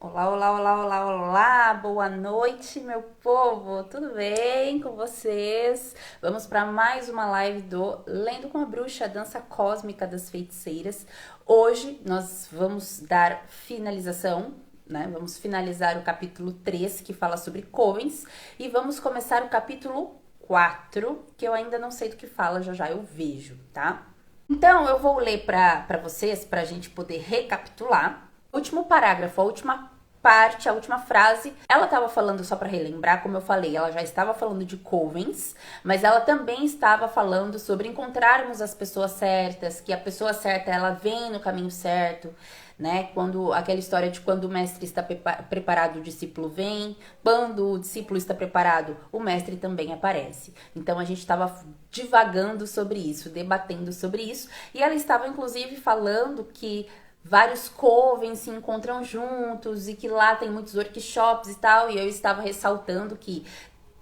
Olá, olá, olá, olá, olá, boa noite, meu povo, tudo bem com vocês? Vamos para mais uma live do Lendo com a Bruxa, a dança cósmica das feiticeiras. Hoje nós vamos dar finalização, né? Vamos finalizar o capítulo 3, que fala sobre covens, e vamos começar o capítulo 4, que eu ainda não sei do que fala, já já eu vejo, tá? Então eu vou ler para vocês, para a gente poder recapitular. O último parágrafo, a última parte, a última frase, ela estava falando, só para relembrar, como eu falei, ela já estava falando de covens, mas ela também estava falando sobre encontrarmos as pessoas certas, que a pessoa certa ela vem no caminho certo, né? Quando aquela história de quando o mestre está preparado, o discípulo vem, quando o discípulo está preparado, o mestre também aparece. Então a gente estava divagando sobre isso, debatendo sobre isso, e ela estava inclusive falando que vários covens se encontram juntos e que lá tem muitos workshops e tal, e eu estava ressaltando que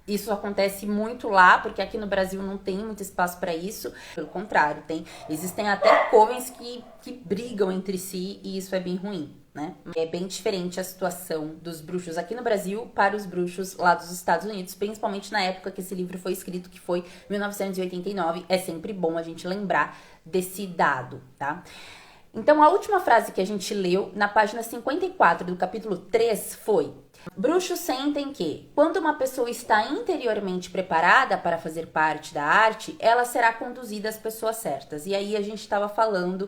isso acontece muito lá, porque aqui no Brasil não tem muito espaço para isso. Pelo contrário, existem até covens que brigam entre si e isso é bem ruim, né? É bem diferente a situação dos bruxos aqui no Brasil para os bruxos lá dos Estados Unidos, principalmente na época que esse livro foi escrito, que foi 1989. É sempre bom a gente lembrar desse dado, tá? Então, a última frase que a gente leu na página 54 do capítulo 3 foi: bruxos sentem que, quando uma pessoa está interiormente preparada para fazer parte da arte, ela será conduzida às pessoas certas. E aí a gente estava falando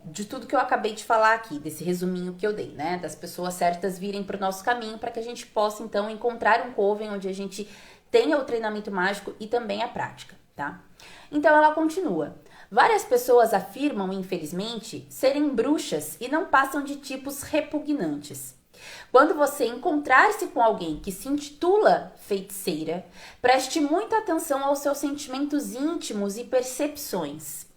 de tudo que eu acabei de falar aqui, desse resuminho que eu dei, né? Das pessoas certas virem para o nosso caminho para que a gente possa, então, encontrar um coven onde a gente tenha o treinamento mágico e também a prática, tá? Então ela continua. Várias pessoas afirmam, infelizmente, serem bruxas e não passam de tipos repugnantes. Quando você encontrar-se com alguém que se intitula feiticeira, preste muita atenção aos seus sentimentos íntimos e percepções.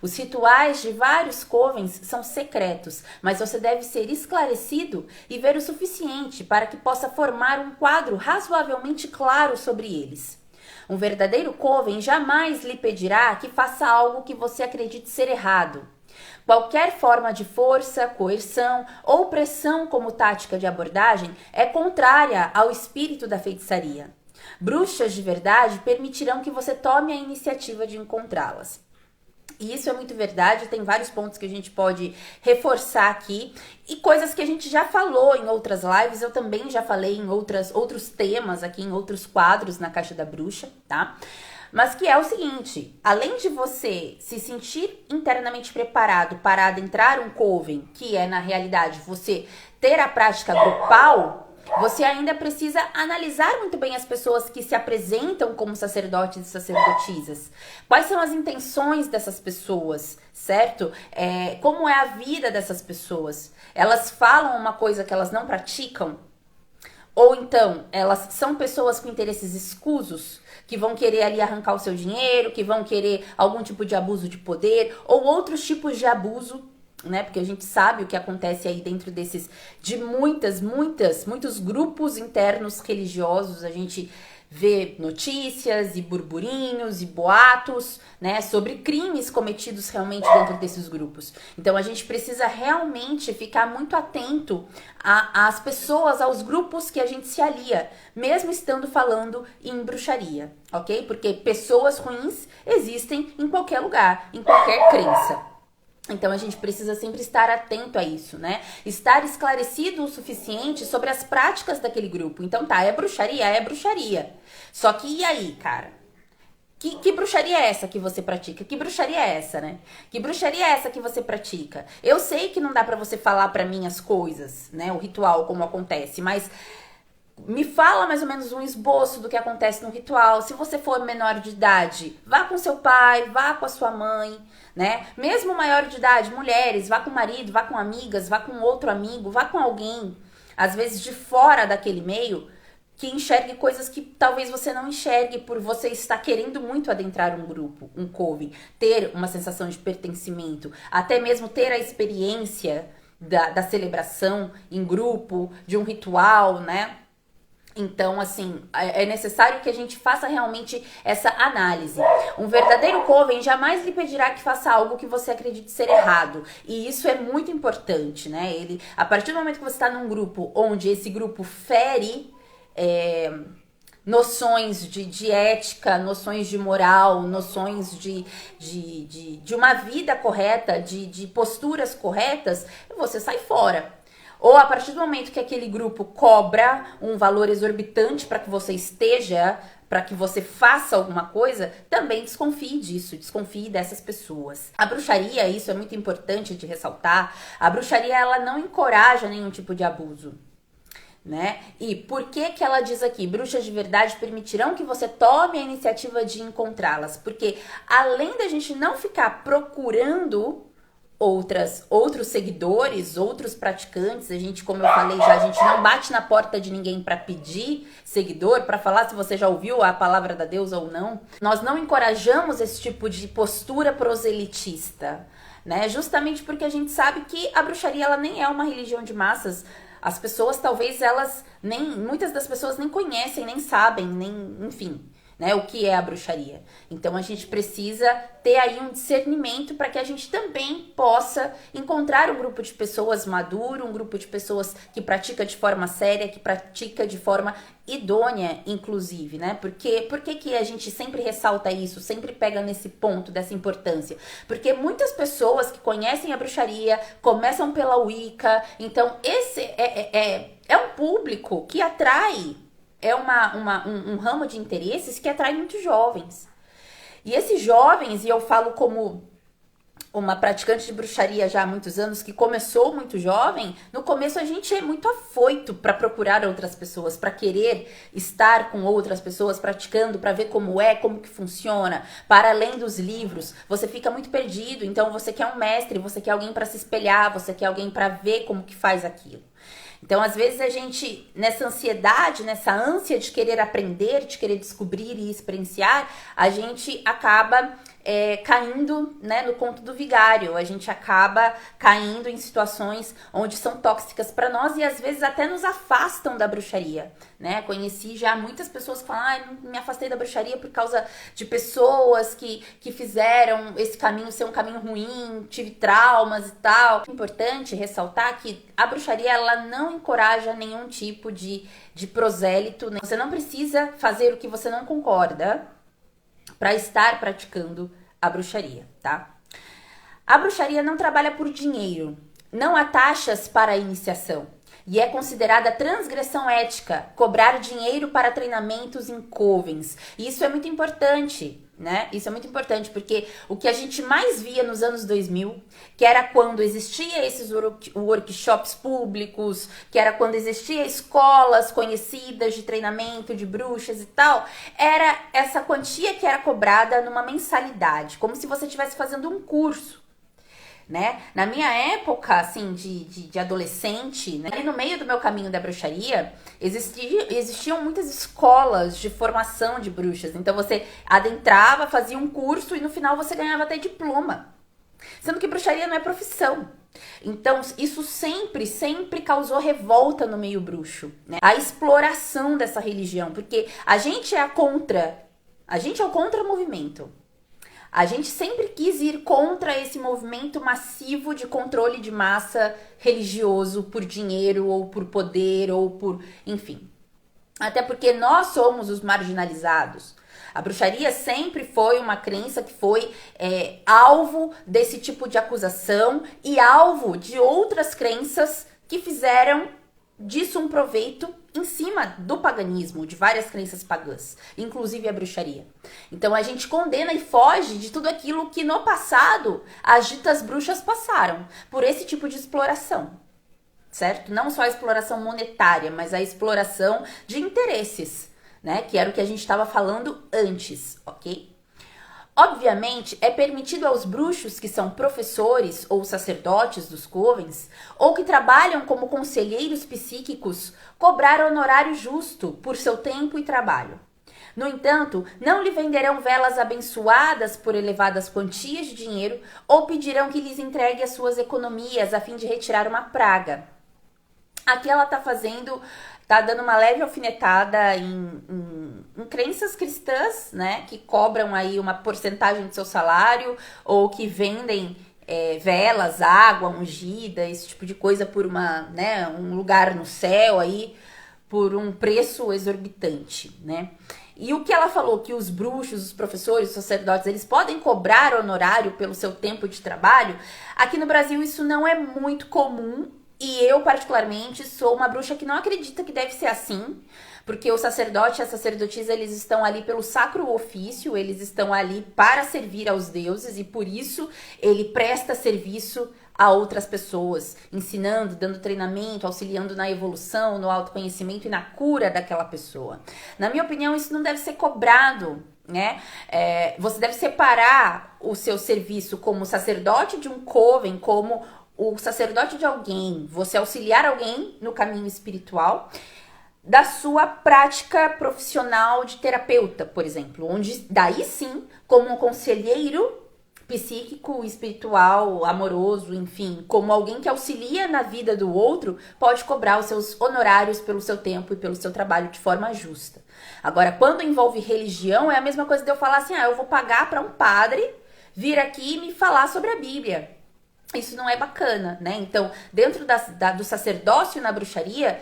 Os rituais de vários covens são secretos, mas você deve ser esclarecido e ver o suficiente para que possa formar um quadro razoavelmente claro sobre eles. Um verdadeiro coven jamais lhe pedirá que faça algo que você acredite ser errado. Qualquer forma de força, coerção ou pressão como tática de abordagem é contrária ao espírito da feitiçaria. Bruxas de verdade permitirão que você tome a iniciativa de encontrá-las. E isso é muito verdade, tem vários pontos que a gente pode reforçar aqui. E coisas que a gente já falou em outras lives, eu também já falei em outros temas aqui, em outros quadros na Caixa da Bruxa, tá? Mas que é o seguinte, além de você se sentir internamente preparado para adentrar um coven, que é na realidade você ter a prática grupal, você ainda precisa analisar muito bem as pessoas que se apresentam como sacerdotes e sacerdotisas. Quais são as intenções dessas pessoas, certo? Como é a vida dessas pessoas? Elas falam uma coisa que elas não praticam? Ou então, elas são pessoas com interesses escusos, que vão querer ali arrancar o seu dinheiro, que vão querer algum tipo de abuso de poder, ou outros tipos de abuso, né? Porque a gente sabe o que acontece aí dentro de muitos grupos internos religiosos. A gente vê notícias e burburinhos e boatos, né, sobre crimes cometidos realmente dentro desses grupos. Então a gente precisa realmente ficar muito atento às pessoas, aos grupos que a gente se alia, mesmo estando falando em bruxaria, ok? Porque pessoas ruins existem em qualquer lugar, em qualquer crença. Então a gente precisa sempre estar atento a isso, né? Estar esclarecido o suficiente sobre as práticas daquele grupo. Então tá, é bruxaria? É bruxaria. Só que e aí, cara? Que bruxaria é essa que você pratica? Que bruxaria é essa, né? Que bruxaria é essa que você pratica? Eu sei que não dá pra você falar pra mim as coisas, né? O ritual, como acontece, mas me fala mais ou menos um esboço do que acontece no ritual. Se você for menor de idade, vá com seu pai, vá com a sua mãe, né? Mesmo maior de idade, mulheres, vá com o marido, vá com amigas, vá com outro amigo, vá com alguém, às vezes de fora daquele meio, que enxergue coisas que talvez você não enxergue por você estar querendo muito adentrar um grupo, um coven, ter uma sensação de pertencimento, até mesmo ter a experiência da celebração em grupo, de um ritual, né? Então, assim, é necessário que a gente faça realmente essa análise. Um verdadeiro coven jamais lhe pedirá que faça algo que você acredite ser errado. E isso é muito importante, né? Ele, a partir do momento que você está num grupo onde esse grupo fere noções de ética, noções de moral, noções de uma vida correta, de posturas corretas, você sai fora. Ou a partir do momento que aquele grupo cobra um valor exorbitante para que você esteja, para que você faça alguma coisa, também desconfie disso, desconfie dessas pessoas. A bruxaria, isso é muito importante de ressaltar, a bruxaria ela não encoraja nenhum tipo de abuso. Né? E por que que ela diz aqui, bruxas de verdade permitirão que você tome a iniciativa de encontrá-las? Porque além da gente não ficar procurando outros seguidores, outros praticantes, a gente, como eu falei já, a gente não bate na porta de ninguém para pedir seguidor, para falar se você já ouviu a palavra da deusa ou não. Nós não encorajamos esse tipo de postura proselitista, né? Justamente porque a gente sabe que a bruxaria ela nem é uma religião de massas. As pessoas, talvez elas nem, muitas das pessoas nem conhecem, nem sabem, nem, enfim, né, o que é a bruxaria. Então a gente precisa ter aí um discernimento para que a gente também possa encontrar um grupo de pessoas maduro, um grupo de pessoas que pratica de forma séria, que pratica de forma idônea, inclusive, né? Porque por que a gente sempre ressalta isso, sempre pega nesse ponto dessa importância? Porque muitas pessoas que conhecem a bruxaria começam pela Wicca, então esse é um público que atrai, é um ramo de interesses que atrai muitos jovens. E esses jovens, e eu falo como uma praticante de bruxaria já há muitos anos, que começou muito jovem, no começo a gente é muito afoito para procurar outras pessoas, para querer estar com outras pessoas praticando, para ver como é, como que funciona, para além dos livros, você fica muito perdido, então você quer um mestre, você quer alguém para se espelhar, você quer alguém para ver como que faz aquilo. Então, às vezes, a gente, nessa ansiedade, nessa ânsia de querer aprender, de querer descobrir e experienciar, a gente acaba caindo, né, no conto do vigário. A gente acaba caindo em situações onde são tóxicas para nós e, às vezes, até nos afastam da bruxaria, né? Conheci já muitas pessoas que falam, me afastei da bruxaria por causa de pessoas que fizeram esse caminho ser um caminho ruim, tive traumas e tal. É importante ressaltar que a bruxaria, ela não encoraja nenhum tipo de prosélito. Você não precisa fazer o que você não concorda para estar praticando a bruxaria, tá? A bruxaria não trabalha por dinheiro, não há taxas para a iniciação e é considerada transgressão ética cobrar dinheiro para treinamentos em covens. E isso é muito importante, né? Isso é muito importante porque o que a gente mais via nos anos 2000, que era quando existia esses workshops públicos, que era quando existia escolas conhecidas de treinamento de bruxas e tal, era essa quantia que era cobrada numa mensalidade, como se você estivesse fazendo um curso. Né? Na minha época, assim, de adolescente, né? Ali no meio do meu caminho da bruxaria, existiam muitas escolas de formação de bruxas. Então você adentrava, fazia um curso e no final você ganhava até diploma. Sendo que bruxaria não é profissão. Então isso sempre causou revolta no meio bruxo, né? A exploração dessa religião, porque a gente é o contra-movimento. A gente sempre quis ir contra esse movimento massivo de controle de massa religioso por dinheiro ou por poder ou por, enfim. Até porque nós somos os marginalizados. A bruxaria sempre foi uma crença que foi alvo desse tipo de acusação e alvo de outras crenças que fizeram disso um proveito em cima do paganismo, de várias crenças pagãs, inclusive a bruxaria. Então a gente condena e foge de tudo aquilo que no passado as ditas bruxas passaram por esse tipo de exploração, certo? Não só a exploração monetária, mas a exploração de interesses, né? Que era o que a gente estava falando antes, ok? Obviamente, é permitido aos bruxos que são professores ou sacerdotes dos covens, ou que trabalham como conselheiros psíquicos, cobrar honorário justo por seu tempo e trabalho. No entanto, não lhe venderão velas abençoadas por elevadas quantias de dinheiro ou pedirão que lhes entregue as suas economias a fim de retirar uma praga. Aqui ela tá dando uma leve alfinetada em crenças cristãs, né? Que cobram aí uma porcentagem do seu salário ou que vendem velas, água ungida, esse tipo de coisa por um lugar no céu aí, por um preço exorbitante, né? E o que ela falou, que os bruxos, os professores, os sacerdotes, eles podem cobrar honorário pelo seu tempo de trabalho, aqui no Brasil isso não é muito comum. E eu, particularmente, sou uma bruxa que não acredita que deve ser assim, porque o sacerdote e a sacerdotisa, eles estão ali pelo sacro ofício, eles estão ali para servir aos deuses e por isso ele presta serviço a outras pessoas, ensinando, dando treinamento, auxiliando na evolução, no autoconhecimento e na cura daquela pessoa. Na minha opinião, isso não deve ser cobrado, né? Você deve separar o seu serviço como sacerdote de um coven, como o sacerdote de alguém, você auxiliar alguém no caminho espiritual, da sua prática profissional de terapeuta, por exemplo, onde daí sim, como um conselheiro psíquico, espiritual, amoroso, enfim, como alguém que auxilia na vida do outro, pode cobrar os seus honorários pelo seu tempo e pelo seu trabalho de forma justa. Agora, quando envolve religião, é a mesma coisa de eu falar assim, eu vou pagar para um padre vir aqui e me falar sobre a Bíblia. Isso não é bacana, né? Então, dentro do sacerdócio na bruxaria,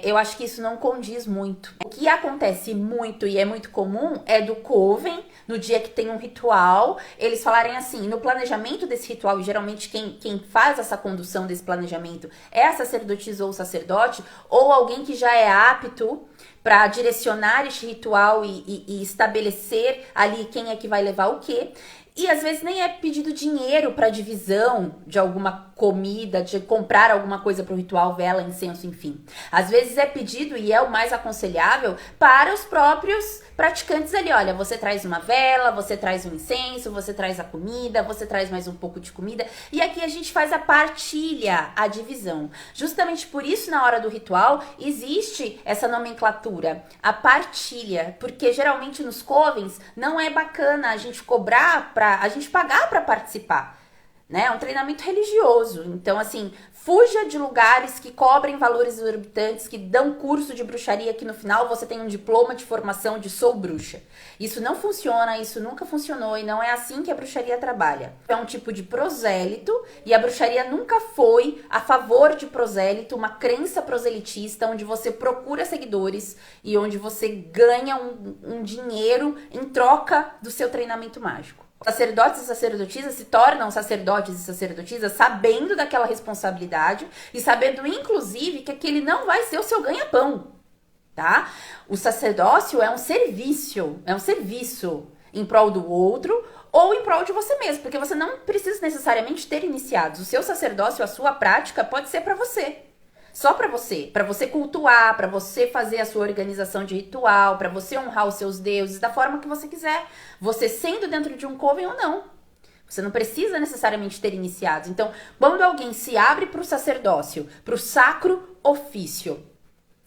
eu acho que isso não condiz muito. O que acontece muito e é muito comum é do coven, no dia que tem um ritual, eles falarem assim, no planejamento desse ritual, e geralmente quem faz essa condução desse planejamento é a sacerdotisa ou o sacerdote, ou alguém que já é apto para direcionar este ritual e estabelecer ali quem é que vai levar o quê. E às vezes nem é pedido dinheiro para divisão de alguma comida, de comprar alguma coisa para o ritual, vela, incenso, enfim. Às vezes é pedido, e é o mais aconselhável, para os próprios praticantes ali. Olha, você traz uma vela, você traz um incenso, você traz a comida, você traz mais um pouco de comida. E aqui a gente faz a partilha, a divisão. Justamente por isso, na hora do ritual, existe essa nomenclatura, a partilha. Porque geralmente nos covens não é bacana a gente a gente pagar para participar, né? É um treinamento religioso. Então, assim, fuja de lugares que cobrem valores exorbitantes, que dão curso de bruxaria que no final você tem um diploma de formação de sou bruxa. Isso não funciona, isso nunca funcionou e não é assim que a bruxaria trabalha. É um tipo de prosélito e a bruxaria nunca foi a favor de prosélito, uma crença proselitista onde você procura seguidores e onde você ganha um dinheiro em troca do seu treinamento mágico. Sacerdotes e sacerdotisas se tornam sacerdotes e sacerdotisas sabendo daquela responsabilidade e sabendo, inclusive, que aquele não vai ser o seu ganha-pão, tá? O sacerdócio é um serviço em prol do outro ou em prol de você mesmo, porque você não precisa necessariamente ter iniciados. O seu sacerdócio, a sua prática pode ser para você. Só para você cultuar, para você fazer a sua organização de ritual, para você honrar os seus deuses da forma que você quiser. Você sendo dentro de um coven ou não. Você não precisa necessariamente ter iniciados. Então, quando alguém se abre para o sacerdócio, para o sacro ofício,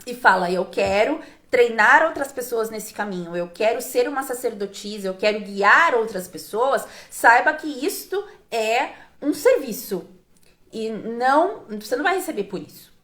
e fala, eu quero treinar outras pessoas nesse caminho, eu quero ser uma sacerdotisa, eu quero guiar outras pessoas, saiba que isto é um serviço. E você não vai receber por isso.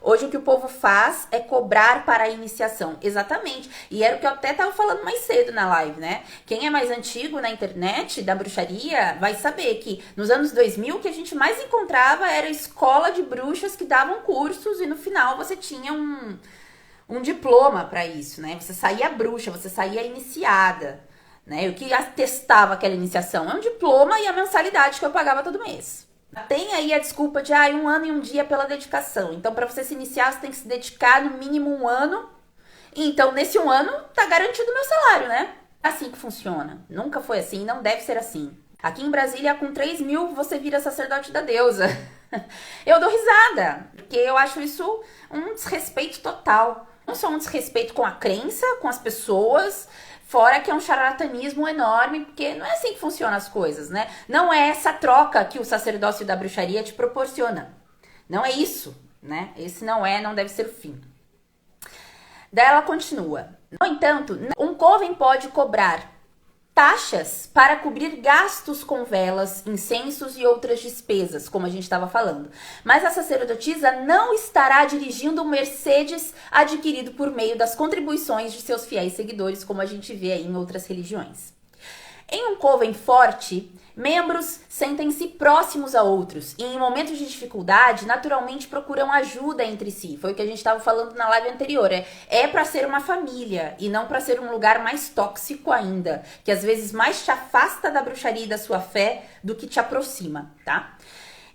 Hoje o que o povo faz é cobrar para a iniciação. Exatamente. E era o que eu até estava falando mais cedo na live, né? Quem é mais antigo na internet, da bruxaria, vai saber que nos anos 2000 o que a gente mais encontrava era escola de bruxas que davam cursos e no final você tinha um diploma para isso, né? Você saía bruxa, você saía iniciada, né? E o que atestava aquela iniciação? É um diploma e a mensalidade que eu pagava todo mês. Tem aí a desculpa de 1 ano e 1 dia pela dedicação. Então, para você se iniciar, você tem que se dedicar no mínimo 1 ano. Então, nesse 1 ano, tá garantido o meu salário, né? É assim que funciona. Nunca foi assim, não deve ser assim. Aqui em Brasília, com 3 mil, você vira sacerdote da deusa. Eu dou risada, porque eu acho isso um desrespeito total. Não só um desrespeito com a crença, com as pessoas, fora que é um charlatanismo enorme, porque não é assim que funcionam as coisas, né? Não é essa troca que o sacerdócio da bruxaria te proporciona. Não é isso, né? Esse não deve ser o fim. Daí ela continua. No entanto, um coven pode cobrar taxas para cobrir gastos com velas, incensos e outras despesas, como a gente estava falando. Mas a sacerdotisa não estará dirigindo um Mercedes adquirido por meio das contribuições de seus fiéis seguidores, como a gente vê aí em outras religiões. Em um coven forte, membros sentem-se próximos a outros e em momentos de dificuldade, naturalmente procuram ajuda entre si. Foi o que a gente estava falando na live anterior. É para ser uma família e não para ser um lugar mais tóxico ainda, que às vezes mais te afasta da bruxaria e da sua fé do que te aproxima, tá?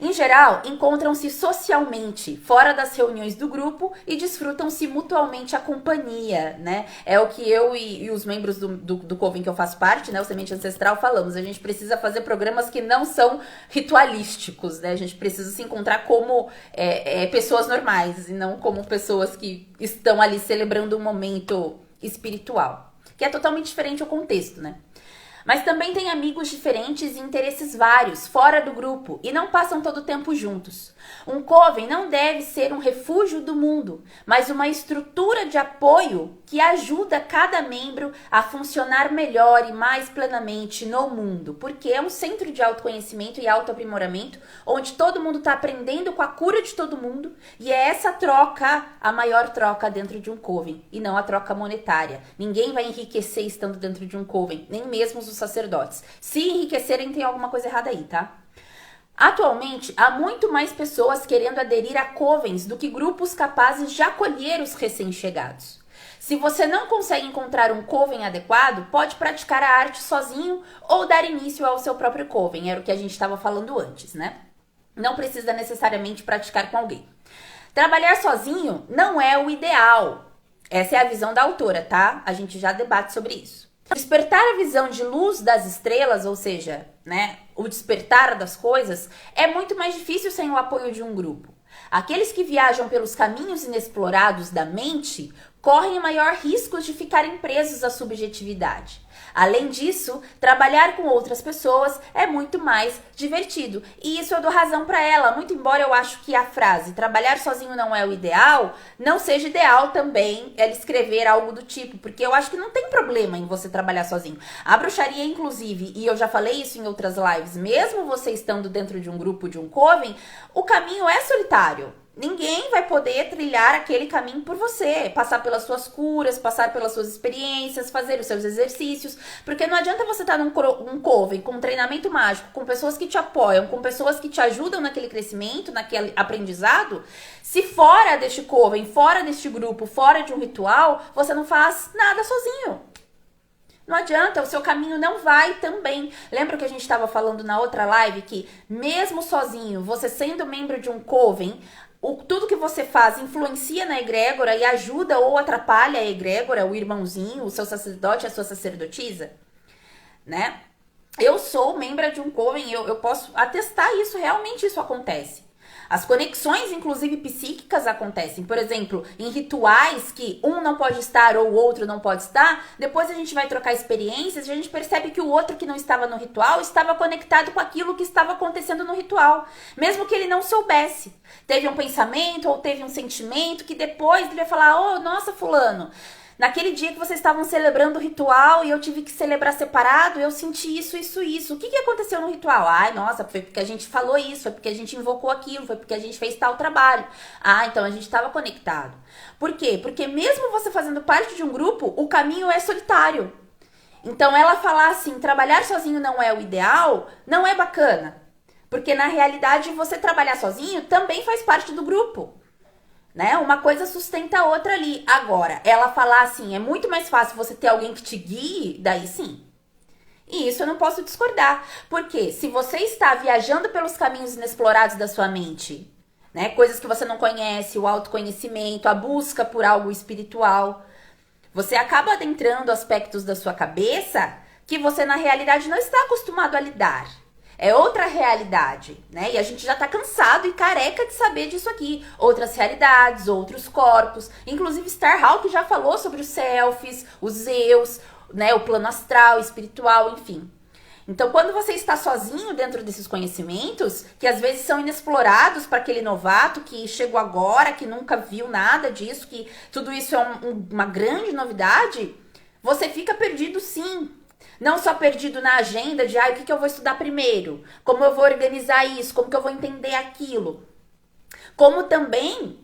Em geral, encontram-se socialmente, fora das reuniões do grupo e desfrutam-se mutualmente a companhia, né? É o que eu e os membros do Coven que eu faço parte, né? O Semente Ancestral, falamos. A gente precisa fazer programas que não são ritualísticos, né? A gente precisa se encontrar como pessoas normais e não como pessoas que estão ali celebrando um momento espiritual, que é totalmente diferente o contexto, né? Mas também tem amigos diferentes e interesses vários, fora do grupo, e não passam todo o tempo juntos. Um coven não deve ser um refúgio do mundo, mas uma estrutura de apoio que ajuda cada membro a funcionar melhor e mais plenamente no mundo, porque é um centro de autoconhecimento e autoaprimoramento, onde todo mundo está aprendendo com a cura de todo mundo, e é essa troca a maior troca dentro de um coven, e não a troca monetária. Ninguém vai enriquecer estando dentro de um coven, nem mesmo os sacerdotes. Se enriquecerem, tem alguma coisa errada aí, tá? Atualmente, há muito mais pessoas querendo aderir a covens do que grupos capazes de acolher os recém-chegados. Se você não consegue encontrar um coven adequado, pode praticar a arte sozinho ou dar início ao seu próprio coven. Era o que a gente estava falando antes, né? Não precisa necessariamente praticar com alguém. Trabalhar sozinho não é o ideal. Essa é a visão da autora, tá? A gente já debate sobre isso. Despertar a visão de luz das estrelas, ou seja, né, o despertar das coisas, é muito mais difícil sem o apoio de um grupo. Aqueles que viajam pelos caminhos inexplorados da mente correm maior risco de ficarem presos à subjetividade. Além disso, trabalhar com outras pessoas é muito mais divertido. E isso eu dou razão para ela, muito embora eu acho que a frase trabalhar sozinho não é o ideal, não seja ideal também ela escrever algo do tipo, porque eu acho que não tem problema em você trabalhar sozinho. A bruxaria, inclusive, e eu já falei isso em outras lives, mesmo você estando dentro de um grupo, de um coven, o caminho é solitário. Ninguém vai poder trilhar aquele caminho por você, passar pelas suas curas, passar pelas suas experiências, fazer os seus exercícios, porque não adianta você estar num coven com um treinamento mágico, com pessoas que te apoiam, com pessoas que te ajudam naquele crescimento, naquele aprendizado, se fora deste coven, fora deste grupo, fora de um ritual, você não faz nada sozinho. Não adianta, o seu caminho não vai também. Lembra que a gente estava falando na outra live que mesmo sozinho, você sendo membro de um coven, tudo que você faz influencia na egrégora e ajuda ou atrapalha a egrégora, o irmãozinho, o seu sacerdote, a sua sacerdotisa, né? Eu sou membro de um coven, eu posso atestar isso, realmente isso acontece. As conexões, inclusive psíquicas, acontecem. Por exemplo, em rituais que um não pode estar ou o outro não pode estar, depois a gente vai trocar experiências e a gente percebe que o outro que não estava no ritual estava conectado com aquilo que estava acontecendo no ritual. Mesmo que ele não soubesse. Teve um pensamento ou teve um sentimento que depois ele vai falar, oh, nossa, fulano, naquele dia que vocês estavam celebrando o ritual e eu tive que celebrar separado, eu senti isso, isso, isso. O que aconteceu no ritual? Ai, nossa, foi porque a gente falou isso, foi porque a gente invocou aquilo, foi porque a gente fez tal trabalho. Ah, então a gente estava conectado. Por quê? Porque mesmo você fazendo parte de um grupo, o caminho é solitário. Então ela falar assim, trabalhar sozinho não é o ideal, não é bacana. Porque na realidade você trabalhar sozinho também faz parte do grupo. Né? Uma coisa sustenta a outra ali. Agora, ela falar assim, é muito mais fácil você ter alguém que te guie, daí sim. E isso eu não posso discordar. Porque se você está viajando pelos caminhos inexplorados da sua mente, né? Coisas que você não conhece, o autoconhecimento, a busca por algo espiritual, você acaba adentrando aspectos da sua cabeça que você na realidade não está acostumado a lidar. É outra realidade, né? E a gente já tá cansado e careca de saber disso aqui. Outras realidades, outros corpos. Inclusive Starhawk já falou sobre os selfies, os eus, né? O plano astral, espiritual, enfim. Então, quando você está sozinho dentro desses conhecimentos, que às vezes são inexplorados para aquele novato que chegou agora, que nunca viu nada disso, que tudo isso é uma grande novidade, você fica perdido sim. Não só perdido na agenda de, o que eu vou estudar primeiro? Como eu vou organizar isso? Como que eu vou entender aquilo? Como também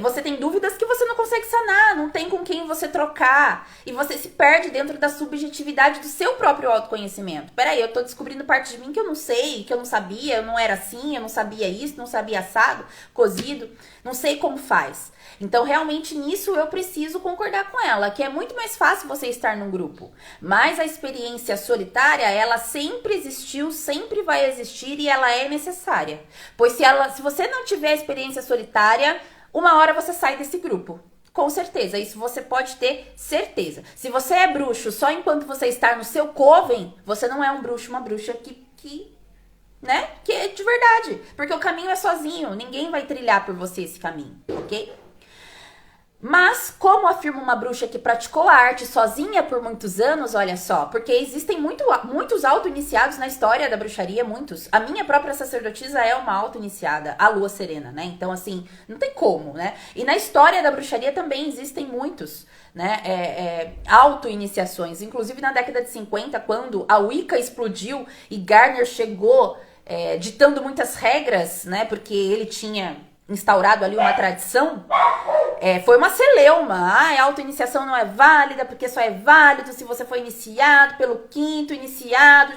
você tem dúvidas que você não consegue sanar, não tem com quem você trocar. E você se perde dentro da subjetividade do seu próprio autoconhecimento. Peraí, eu tô descobrindo parte de mim que eu não sei, que eu não sabia, eu não era assim, eu não sabia isso, não sabia assado, cozido, não sei como faz. Então, realmente, nisso eu preciso concordar com ela, que é muito mais fácil você estar num grupo. Mas a experiência solitária, ela sempre existiu, sempre vai existir e ela é necessária. Pois se você não tiver a experiência solitária, uma hora você sai desse grupo. Com certeza, isso você pode ter certeza. Se você é bruxo só enquanto você está no seu coven, você não é um bruxo, uma bruxa que é de verdade. Porque o caminho é sozinho, ninguém vai trilhar por você esse caminho, ok? Mas, como afirma uma bruxa que praticou a arte sozinha por muitos anos, olha só, porque existem muitos auto-iniciados na história da bruxaria, muitos. A minha própria sacerdotisa é uma auto-iniciada, a Lua Serena, né? Então, assim, não tem como, né? E na história da bruxaria também existem muitos, né? Auto-iniciações. Inclusive, na década de 50, quando a Wicca explodiu e Gardner chegou ditando muitas regras, né? Porque ele tinha instaurado ali uma tradição. Foi uma celeuma. A auto-iniciação não é válida porque só é válido se você foi iniciado pelo quinto iniciado,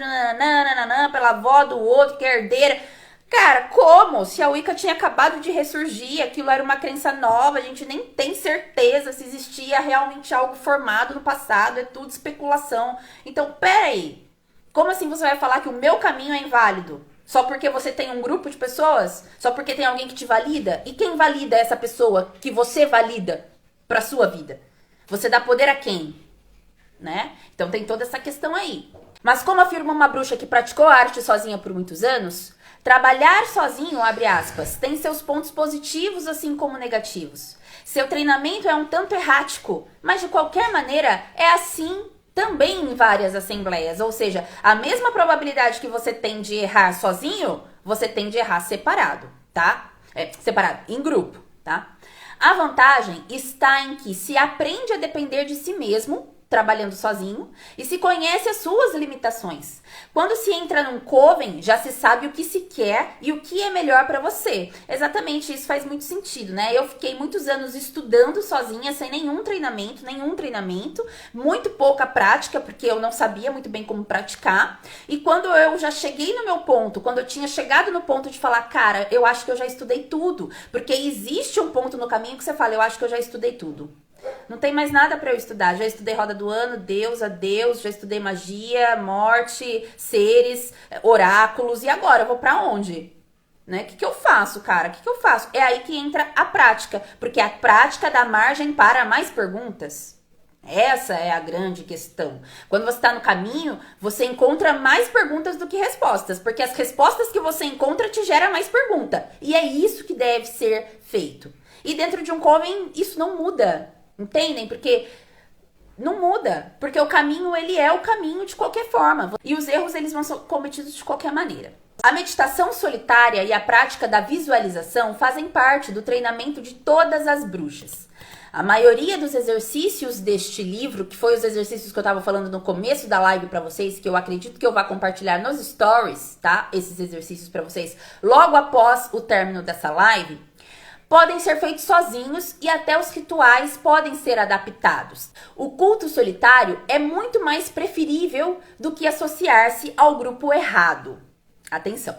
pela avó do outro que é herdeira. Cara, como? Se a Wicca tinha acabado de ressurgir, aquilo era uma crença nova, a gente nem tem certeza se existia realmente algo formado no passado, é tudo especulação. Então, peraí, como assim você vai falar que o meu caminho é inválido? Só porque você tem um grupo de pessoas? Só porque tem alguém que te valida? E quem valida essa pessoa que você valida pra sua vida? Você dá poder a quem? Né? Então tem toda essa questão aí. Mas como afirma uma bruxa que praticou a arte sozinha por muitos anos, trabalhar sozinho, abre aspas, tem seus pontos positivos assim como negativos. Seu treinamento é um tanto errático, mas de qualquer maneira é assim também em várias assembleias, ou seja, a mesma probabilidade que você tem de errar sozinho, você tem de errar separado, tá? Separado, em grupo, tá? A vantagem está em que se aprende a depender de si mesmo, trabalhando sozinho, e se conhece as suas limitações. Quando se entra num coven, já se sabe o que se quer e o que é melhor para você. Exatamente, isso faz muito sentido, né? Eu fiquei muitos anos estudando sozinha, sem nenhum treinamento, muito pouca prática, porque eu não sabia muito bem como praticar. E quando eu já cheguei no meu ponto, quando eu tinha chegado no ponto de falar, cara, eu acho que eu já estudei tudo, porque existe um ponto no caminho que você fala, eu acho que eu já estudei tudo. Não tem mais nada pra eu estudar. Já estudei Roda do Ano, Deus, Adeus, já estudei magia, morte, seres, oráculos. E agora? Eu vou pra onde? Né? O que eu faço, cara? O que eu faço? É aí que entra a prática. Porque a prática dá margem para mais perguntas. Essa é a grande questão. Quando você está no caminho, você encontra mais perguntas do que respostas. Porque as respostas que você encontra te geram mais pergunta. E é isso que deve ser feito. E dentro de um coven, isso não muda. Entendem? Porque não muda. Porque o caminho, ele é o caminho de qualquer forma. E os erros, eles vão ser cometidos de qualquer maneira. A meditação solitária e a prática da visualização fazem parte do treinamento de todas as bruxas. A maioria dos exercícios deste livro, que foi os exercícios que eu tava falando no começo da live pra vocês, que eu acredito que eu vou compartilhar nos stories, tá? Esses exercícios pra vocês logo após o término dessa live, podem ser feitos sozinhos e até os rituais podem ser adaptados. O culto solitário é muito mais preferível do que associar-se ao grupo errado. Atenção!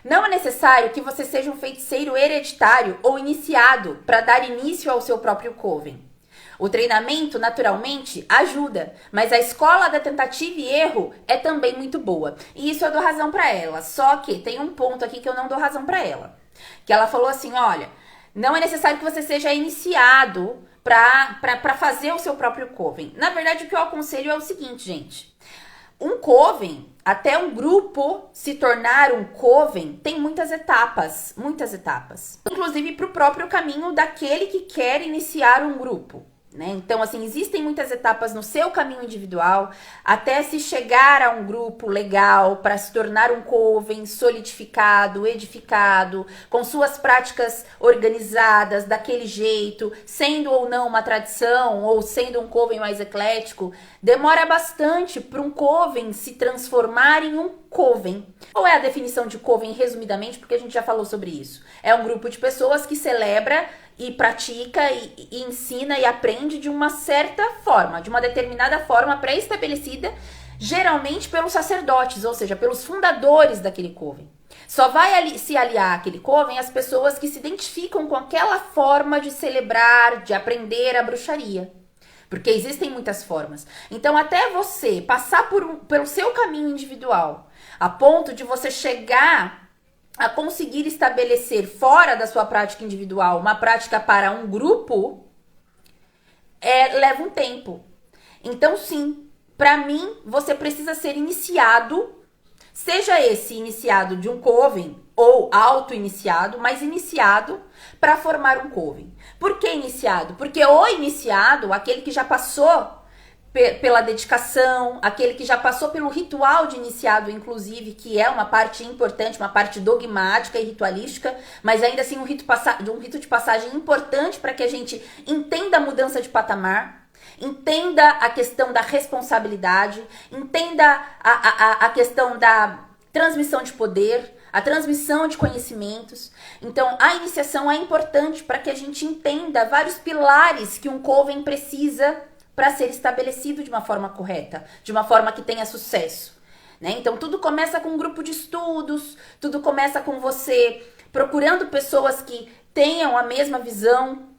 Não é necessário que você seja um feiticeiro hereditário ou iniciado para dar início ao seu próprio coven. O treinamento, naturalmente, ajuda, mas a escola da tentativa e erro é também muito boa. E isso eu dou razão para ela, só que tem um ponto aqui que eu não dou razão para ela. Que ela falou assim, olha, não é necessário que você seja iniciado para fazer o seu próprio coven. Na verdade, o que eu aconselho é o seguinte, gente. Um coven, até um grupo se tornar um coven, tem muitas etapas. Muitas etapas. Inclusive para o próprio caminho daquele que quer iniciar um grupo. né? Então, assim, existem muitas etapas no seu caminho individual até se chegar a um grupo legal para se tornar um coven solidificado, edificado, com suas práticas organizadas daquele jeito, sendo ou não uma tradição ou sendo um coven mais eclético. Demora bastante para um coven se transformar em um coven. Qual é a definição de coven, resumidamente, porque a gente já falou sobre isso? É um grupo de pessoas que celebra e pratica e ensina e aprende de uma certa forma, de uma determinada forma pré-estabelecida, geralmente pelos sacerdotes, ou seja, pelos fundadores daquele coven. Só vai se aliar àquele coven as pessoas que se identificam com aquela forma de celebrar, de aprender a bruxaria. Porque existem muitas formas. Então, até você passar pelo seu caminho individual, a ponto de você chegar a conseguir estabelecer fora da sua prática individual uma prática para um grupo, leva um tempo. Então, sim, para mim, você precisa ser iniciado, seja esse iniciado de um coven ou auto-iniciado, mas iniciado para formar um coven. Por que iniciado? Porque o iniciado, aquele que já passou pela dedicação, aquele que já passou pelo ritual de iniciado, inclusive, que é uma parte importante, uma parte dogmática e ritualística, mas ainda assim um rito de passagem importante para que a gente entenda a mudança de patamar, entenda a questão da responsabilidade, entenda a questão da transmissão de poder, a transmissão de conhecimentos. Então, a iniciação é importante para que a gente entenda vários pilares que um coven precisa para ser estabelecido de uma forma correta, de uma forma que tenha sucesso, né? Então, tudo começa com um grupo de estudos, tudo começa com você procurando pessoas que tenham a mesma visão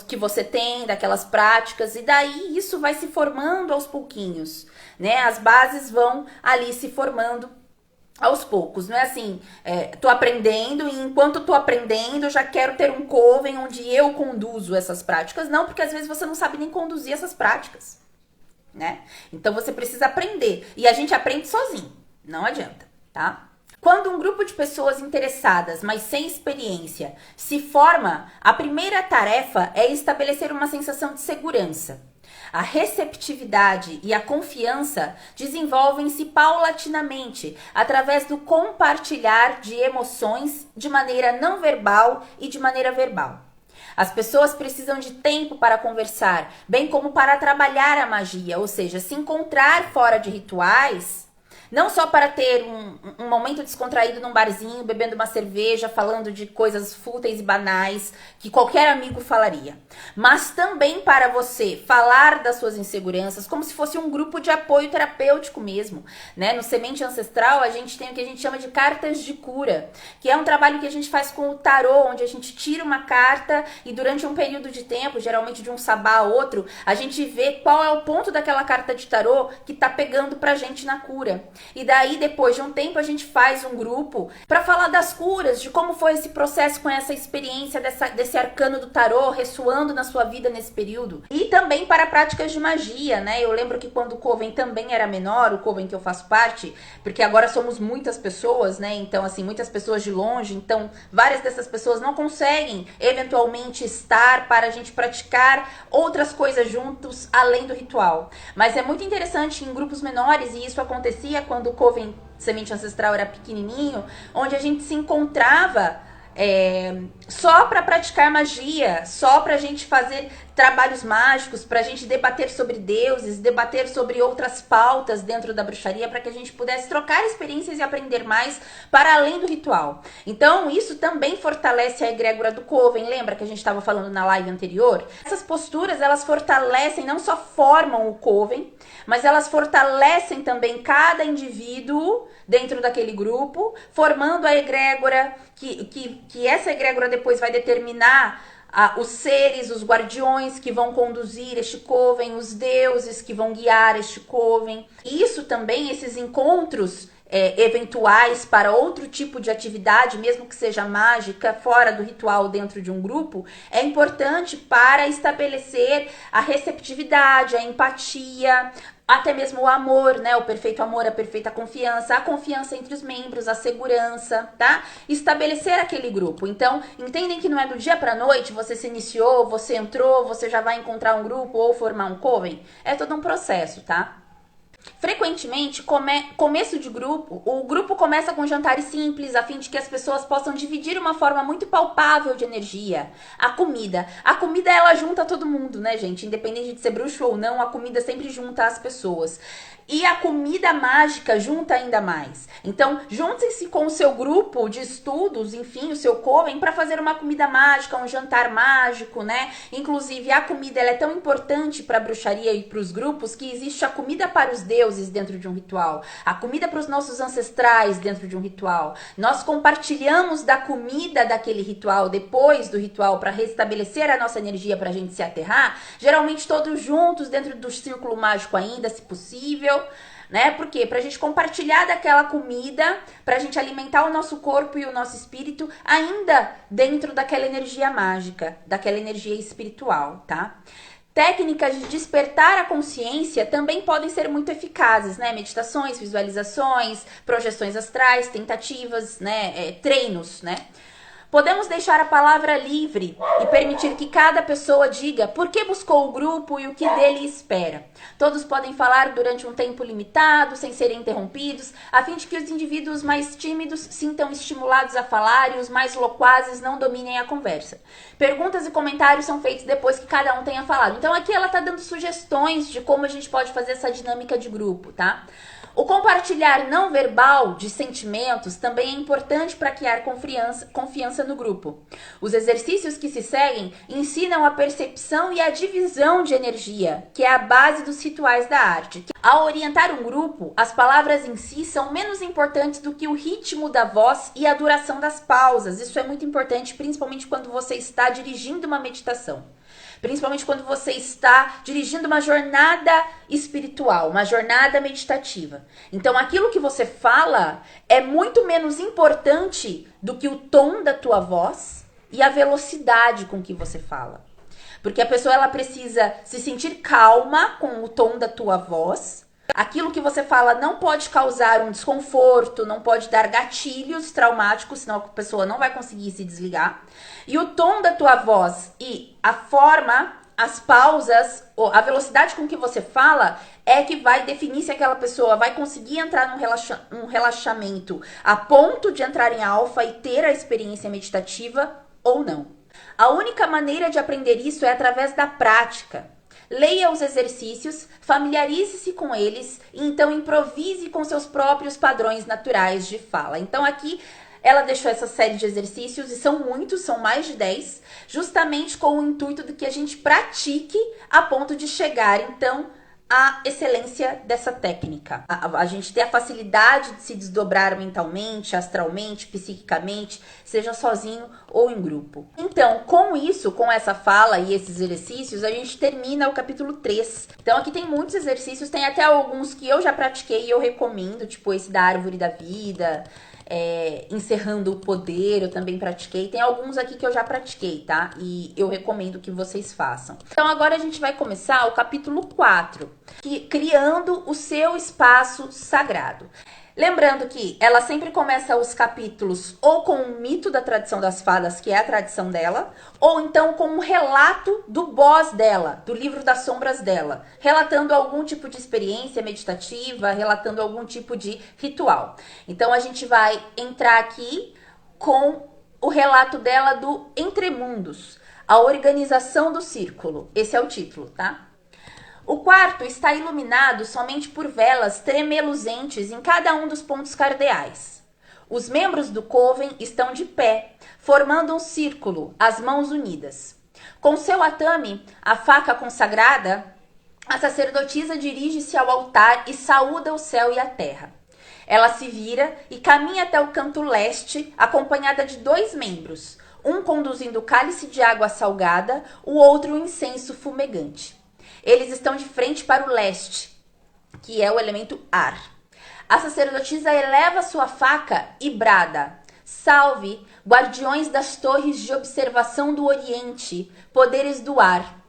que você tem, daquelas práticas, e daí isso vai se formando aos pouquinhos, né? As bases vão ali se formando aos poucos, não é assim, tô aprendendo e enquanto tô aprendendo já quero ter um coven onde eu conduzo essas práticas. Não, porque às vezes você não sabe nem conduzir essas práticas, né? Então você precisa aprender e a gente aprende sozinho, não adianta, tá? Quando um grupo de pessoas interessadas, mas sem experiência, se forma, a primeira tarefa é estabelecer uma sensação de segurança. A receptividade e a confiança desenvolvem-se paulatinamente através do compartilhar de emoções de maneira não verbal e de maneira verbal. As pessoas precisam de tempo para conversar, bem como para trabalhar a magia, ou seja, se encontrar fora de rituais. Não só para ter um momento descontraído num barzinho, bebendo uma cerveja, falando de coisas fúteis e banais que qualquer amigo falaria. Mas também para você falar das suas inseguranças, como se fosse um grupo de apoio terapêutico mesmo, né? No Semente Ancestral, a gente tem o que a gente chama de cartas de cura, que é um trabalho que a gente faz com o tarô, onde a gente tira uma carta e durante um período de tempo, geralmente de um sabá a outro, a gente vê qual é o ponto daquela carta de tarô que tá pegando pra gente na cura. E daí, depois de um tempo, a gente faz um grupo para falar das curas, de como foi esse processo com essa experiência desse arcano do tarô ressoando na sua vida nesse período. E também para práticas de magia, né? Eu lembro que quando o coven também era menor, o coven que eu faço parte, porque agora somos muitas pessoas, né? Então, assim, muitas pessoas de longe, então várias dessas pessoas não conseguem eventualmente estar para a gente praticar outras coisas juntos além do ritual. Mas é muito interessante em grupos menores, e isso acontecia quando o coven Semente Ancestral era pequenininho, onde a gente se encontrava só para praticar magia, só para a gente fazer trabalhos mágicos, para a gente debater sobre deuses, debater sobre outras pautas dentro da bruxaria, para que a gente pudesse trocar experiências e aprender mais para além do ritual. Então, isso também fortalece a egrégora do coven. Lembra que a gente estava falando na live anterior? Essas posturas, elas fortalecem, não só formam o coven, mas elas fortalecem também cada indivíduo dentro daquele grupo, formando a egrégora, que essa egrégora depois vai determinar os seres, os guardiões que vão conduzir este coven, os deuses que vão guiar este coven. Isso também, esses encontros eventuais para outro tipo de atividade, mesmo que seja mágica, fora do ritual dentro de um grupo, é importante para estabelecer a receptividade, a empatia, até mesmo o amor, né? O perfeito amor, a perfeita confiança, a confiança entre os membros, a segurança, tá? Estabelecer aquele grupo. Então, entendem que não é do dia pra noite, você se iniciou, você entrou, você já vai encontrar um grupo ou formar um coven. É todo um processo, tá? Frequentemente, começo de grupo, o grupo começa com jantares simples, a fim de que as pessoas possam dividir uma forma muito palpável de energia. A comida. A comida, ela junta todo mundo, né, gente? Independente de ser bruxo ou não, a comida sempre junta as pessoas. E a comida mágica junta ainda mais. Então, juntem-se com o seu grupo de estudos, enfim, o seu coven, para fazer uma comida mágica, um jantar mágico, né? Inclusive, a comida ela é tão importante para a bruxaria e para os grupos que existe a comida para os deuses dentro de um ritual, a comida para os nossos ancestrais dentro de um ritual. Nós compartilhamos da comida daquele ritual depois do ritual para restabelecer a nossa energia para a gente se aterrar, geralmente todos juntos dentro do círculo mágico ainda, se possível. Né? Por quê? Pra gente compartilhar daquela comida, pra gente alimentar o nosso corpo e o nosso espírito ainda dentro daquela energia mágica, daquela energia espiritual, tá? Técnicas de despertar a consciência também podem ser muito eficazes, né? Meditações, visualizações, projeções astrais, tentativas, né? Treinos, né? Podemos deixar a palavra livre e permitir que cada pessoa diga por que buscou o grupo e o que dele espera. Todos podem falar durante um tempo limitado, sem serem interrompidos, a fim de que os indivíduos mais tímidos sintam estimulados a falar e os mais loquazes não dominem a conversa. Perguntas e comentários são feitos depois que cada um tenha falado. Então aqui ela está dando sugestões de como a gente pode fazer essa dinâmica de grupo, tá? O compartilhar não verbal de sentimentos também é importante para criar confiança no grupo. Os exercícios que se seguem ensinam a percepção e a divisão de energia, que é a base dos rituais da arte. Ao orientar um grupo, as palavras em si são menos importantes do que o ritmo da voz e a duração das pausas. Isso é muito importante, principalmente quando você está dirigindo uma meditação. Principalmente quando você está dirigindo uma jornada espiritual, uma jornada meditativa. Então, aquilo que você fala é muito menos importante do que o tom da tua voz e a velocidade com que você fala. Porque a pessoa ela precisa se sentir calma com o tom da tua voz. Aquilo que você fala não pode causar um desconforto, não pode dar gatilhos traumáticos, senão a pessoa não vai conseguir se desligar. E o tom da tua voz e a forma, as pausas, a velocidade com que você fala é que vai definir se aquela pessoa vai conseguir entrar num relaxamento a ponto de entrar em alfa e ter a experiência meditativa ou não. A única maneira de aprender isso é através da prática. Leia os exercícios, familiarize-se com eles e então improvise com seus próprios padrões naturais de fala. Então aqui ela deixou essa série de exercícios e são muitos, são mais de 10, justamente com o intuito de que a gente pratique a ponto de chegar então a excelência dessa técnica. A gente ter a facilidade de se desdobrar mentalmente, astralmente, psiquicamente, seja sozinho ou em grupo. Então, com isso, com essa fala e esses exercícios, a gente termina o capítulo 3. Então, aqui tem muitos exercícios, tem até alguns que eu já pratiquei e eu recomendo, tipo esse da árvore da vida, encerrando o poder, eu também pratiquei. Tem alguns aqui que eu já pratiquei, tá? E eu recomendo que vocês façam. Então agora a gente vai começar o capítulo 4, criando o seu espaço sagrado. Lembrando que ela sempre começa os capítulos ou com um mito da tradição das fadas, que é a tradição dela, ou então com um relato do boss dela, do livro das sombras dela, relatando algum tipo de experiência meditativa, relatando algum tipo de ritual. Então a gente vai entrar aqui com o relato dela do Entremundos, a organização do círculo. Esse é o título, tá? O quarto está iluminado somente por velas tremeluzentes em cada um dos pontos cardeais. Os membros do coven estão de pé, formando um círculo, as mãos unidas. Com seu atame, a faca consagrada, a sacerdotisa dirige-se ao altar e saúda o céu e a terra. Ela se vira e caminha até o canto leste, acompanhada de 2 membros, um conduzindo o cálice de água salgada, o outro o incenso fumegante. Eles estão de frente para o leste, que é o elemento ar. A sacerdotisa eleva sua faca e brada: salve, guardiões das torres de observação do Oriente, poderes do ar.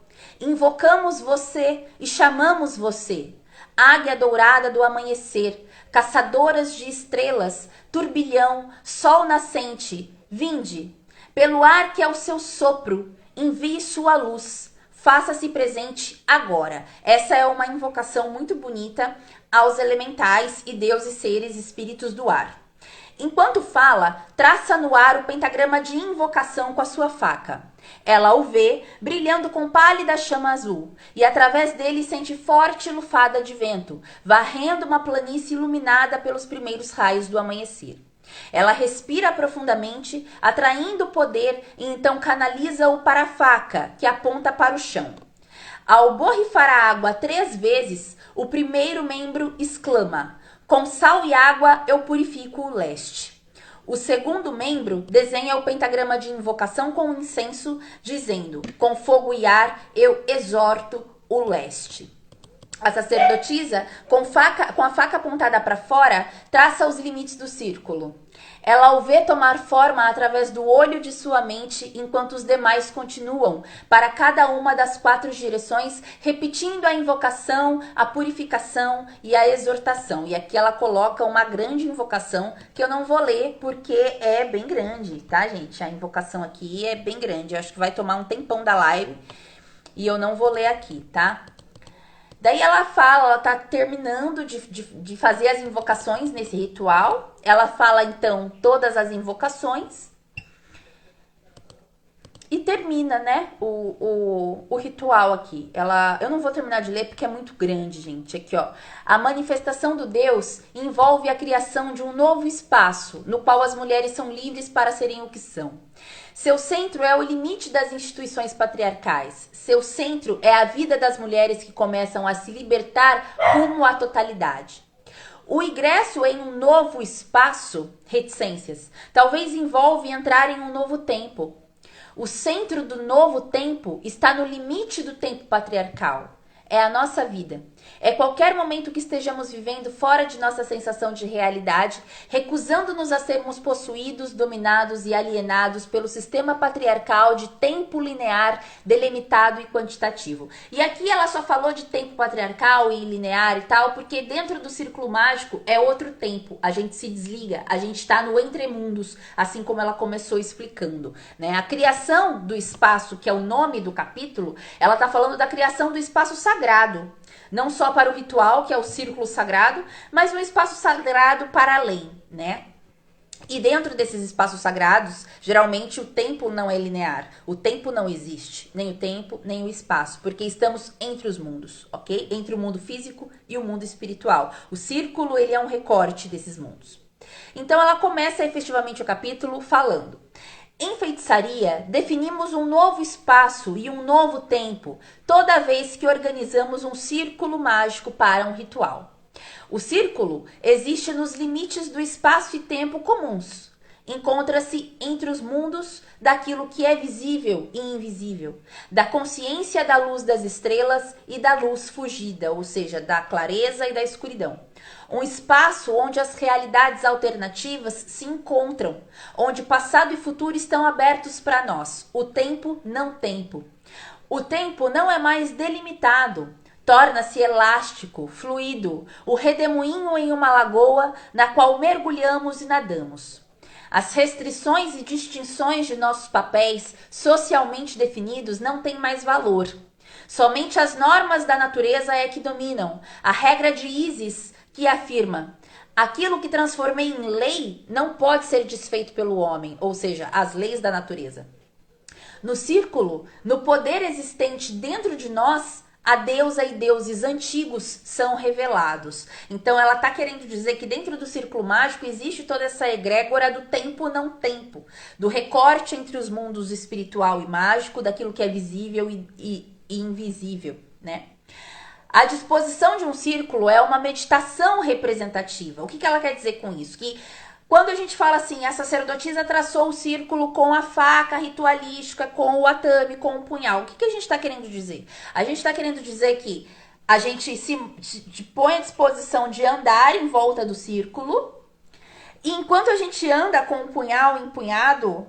Invocamos você e chamamos você. águia dourada do amanhecer, caçadoras de estrelas, turbilhão, sol nascente, vinde. Pelo ar que é o seu sopro, envie sua luz, faça-se presente agora. Essa é uma invocação muito bonita aos elementais e deuses, seres, espíritos do ar. Enquanto fala, traça no ar o pentagrama de invocação com a sua faca. Ela o vê, brilhando com pálida chama azul, e através dele sente forte lufada de vento, varrendo uma planície iluminada pelos primeiros raios do amanhecer. Ela respira profundamente, atraindo o poder, e então canaliza-o para a faca, que aponta para o chão. Ao borrifar a água 3 vezes, o primeiro membro exclama: com sal e água eu purifico o leste. O segundo membro desenha o pentagrama de invocação com incenso, dizendo: com fogo e ar eu exorto o leste. A sacerdotisa, com a faca apontada para fora, traça os limites do círculo. Ela o vê tomar forma através do olho de sua mente, enquanto os demais continuam, para cada uma das 4 direções, repetindo a invocação, a purificação e a exortação. E aqui ela coloca uma grande invocação, que eu não vou ler, porque é bem grande, tá, gente? A invocação aqui é bem grande. Eu acho que vai tomar um tempão da live, e eu não vou ler aqui, tá? Daí ela fala, ela tá terminando de fazer as invocações nesse ritual. Ela fala, então, todas as invocações. E termina, né, o ritual aqui. Eu não vou terminar de ler porque é muito grande, gente. Aqui, ó. A manifestação do Deus envolve a criação de um novo espaço, no qual as mulheres são livres para serem o que são. Seu centro é o limite das instituições patriarcais. Seu centro é a vida das mulheres que começam a se libertar rumo à totalidade. O ingresso em um novo espaço, reticências, talvez envolve entrar em um novo tempo. O centro do novo tempo está no limite do tempo patriarcal. É a nossa vida. É qualquer momento que estejamos vivendo fora de nossa sensação de realidade, recusando-nos a sermos possuídos, dominados e alienados pelo sistema patriarcal de tempo linear, delimitado e quantitativo. E aqui ela só falou de tempo patriarcal e linear e tal, porque dentro do círculo mágico é outro tempo. A gente se desliga, a gente está no entremundos, assim como ela começou explicando, né? A criação do espaço, que é o nome do capítulo, ela está falando da criação do espaço sagrado. Não só para o ritual, que é o círculo sagrado, mas um espaço sagrado para além, né? E dentro desses espaços sagrados, geralmente o tempo não é linear. O tempo não existe, nem o tempo, nem o espaço, porque estamos entre os mundos, ok? Entre o mundo físico e o mundo espiritual. O círculo, ele é um recorte desses mundos. Então ela começa efetivamente o capítulo falando: em feitiçaria, definimos um novo espaço e um novo tempo toda vez que organizamos um círculo mágico para um ritual. O círculo existe nos limites do espaço e tempo comuns. Encontra-se entre os mundos daquilo que é visível e invisível, da consciência da luz das estrelas e da luz fugida, ou seja, da clareza e da escuridão. Um espaço onde as realidades alternativas se encontram, onde passado e futuro estão abertos para nós. O tempo não tempo. O tempo não é mais delimitado. Torna-se elástico, fluido, o redemoinho em uma lagoa na qual mergulhamos e nadamos. As restrições e distinções de nossos papéis socialmente definidos não têm mais valor. Somente as normas da natureza é que dominam. A regra de Isis que afirma: aquilo que transformei em lei não pode ser desfeito pelo homem, ou seja, as leis da natureza. No círculo, no poder existente dentro de nós, a deusa e deuses antigos são revelados. Então ela está querendo dizer que dentro do círculo mágico existe toda essa egrégora do tempo não tempo, do recorte entre os mundos espiritual e mágico, daquilo que é visível e invisível, né? A disposição de um círculo é uma meditação representativa. O que ela quer dizer com isso? Que quando a gente fala assim, a sacerdotisa traçou o círculo com a faca ritualística, com o atame, com o punhal. O que a gente está querendo dizer? A gente está querendo dizer que a gente se põe à disposição de andar em volta do círculo, e enquanto a gente anda com o punhal empunhado,